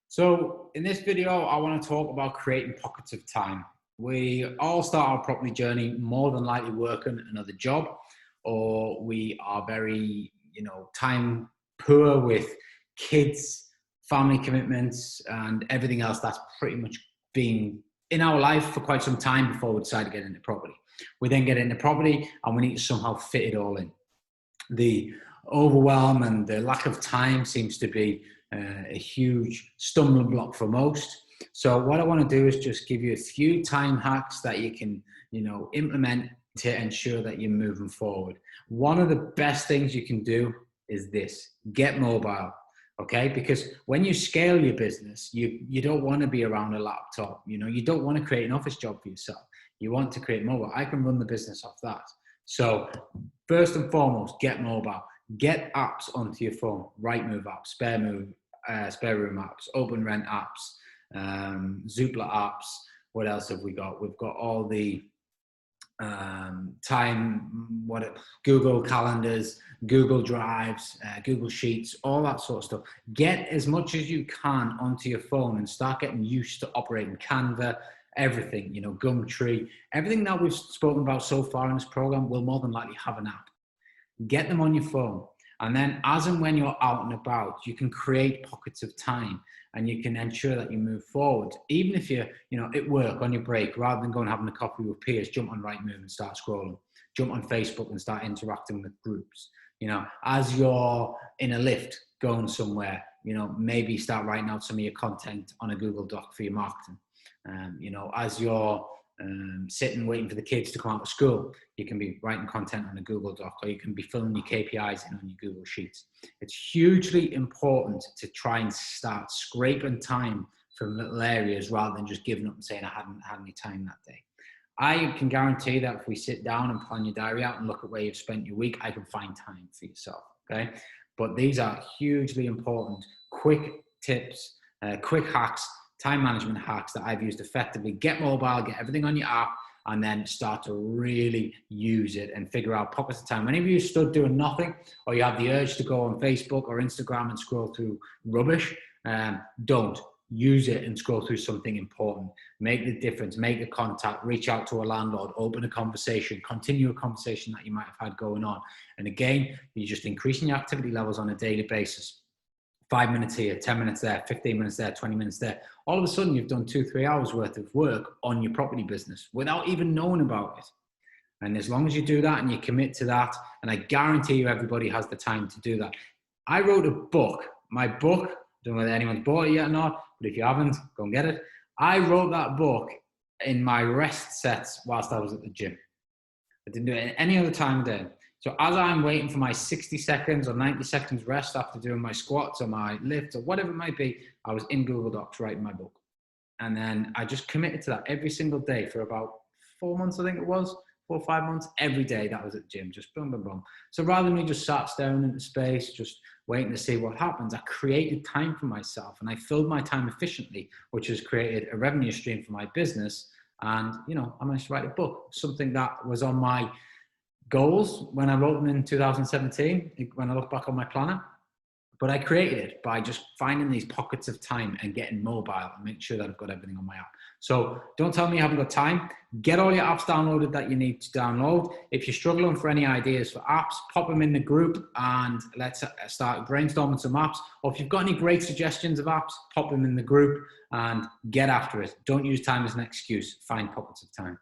So in this video, I want to talk about creating pockets of time. We all start our property journey more than likely working another job, or we are very, time poor with kids, family commitments, and everything else that's pretty much been in our life for quite some time before we decide to get into property. We then get into property and we need to somehow fit it all in. The overwhelm and the lack of time seems to be a huge stumbling block for most. So what I want to do is just give you a few time hacks that you can, implement to ensure that you're moving forward. One of the best things you can do is this: get mobile. Okay, because when you scale your business, you don't want to be around a laptop. You don't want to create an office job for yourself. You want to create mobile. I can run the business off that. So first and foremost, get mobile. Get apps onto your phone. Rightmove apps, spare room apps, open rent apps, Zoopla apps. What else have we got? We've got all the Google calendars, Google Drives, Google Sheets, all that sort of stuff. Get as much as you can onto your phone and start getting used to operating Canva, everything, Gumtree, everything that we've spoken about so far in this program will more than likely have an app. Get them on your phone. And then as and when you're out and about, you can create pockets of time and you can ensure that you move forward. Even if you're, at work on your break, rather than going having a coffee with peers, jump on Rightmove and start scrolling. Jump on Facebook and start interacting with groups. As you're in a lift going somewhere, maybe start writing out some of your content on a Google Doc for your marketing. As you're sitting waiting for the kids to come out of school, you can be writing content on a Google Doc, or you can be filling your KPIs in on your Google Sheets. It's hugely important to try and start scraping time from little areas rather than just giving up and saying I hadn't had any time that day. I can guarantee that if we sit down and plan your diary out and look at where you've spent your week, I can find time for yourself, okay? But these are hugely important, quick tips, quick hacks, time management hacks that I've used effectively. Get mobile, get everything on your app, and then start to really use it and figure out pockets of time. Whenever you stood doing nothing, or you have the urge to go on Facebook or Instagram and scroll through rubbish, don't. Use it and scroll through something important. Make the difference, make the contact, reach out to a landlord, open a conversation, continue a conversation that you might have had going on. And again, you're just increasing your activity levels on a daily basis. 5 minutes here, 10 minutes there, 15 minutes there, 20 minutes there. All of a sudden, you've done 2-3 hours worth of work on your property business without even knowing about it. And as long as you do that and you commit to that, and I guarantee you everybody has the time to do that. I wrote a book. My book, I don't know whether anyone's bought it yet or not, but if you haven't, go and get it. I wrote that book in my rest sets whilst I was at the gym. I didn't do it at any other time of day. So as I'm waiting for my 60 seconds or 90 seconds rest after doing my squats or my lifts or whatever it might be, I was in Google Docs writing my book. And then I just committed to that every single day for about 4 months, I think it was, 4 or 5 months. Every day that I was at the gym, just boom, boom, boom. So rather than me just sat staring into space, just waiting to see what happens, I created time for myself and I filled my time efficiently, which has created a revenue stream for my business. And, I managed to write a book, something that was on my goals when I wrote them in 2017, when I look back on my planner. But I created it by just finding these pockets of time and getting mobile and make sure that I've got everything on my app. So don't tell me you haven't got time. Get all your apps downloaded that you need to download. If you're struggling for any ideas for apps, pop them in the group and let's start brainstorming some apps. Or if you've got any great suggestions of apps, pop them in the group and get after it. Don't use time as an excuse. Find pockets of time.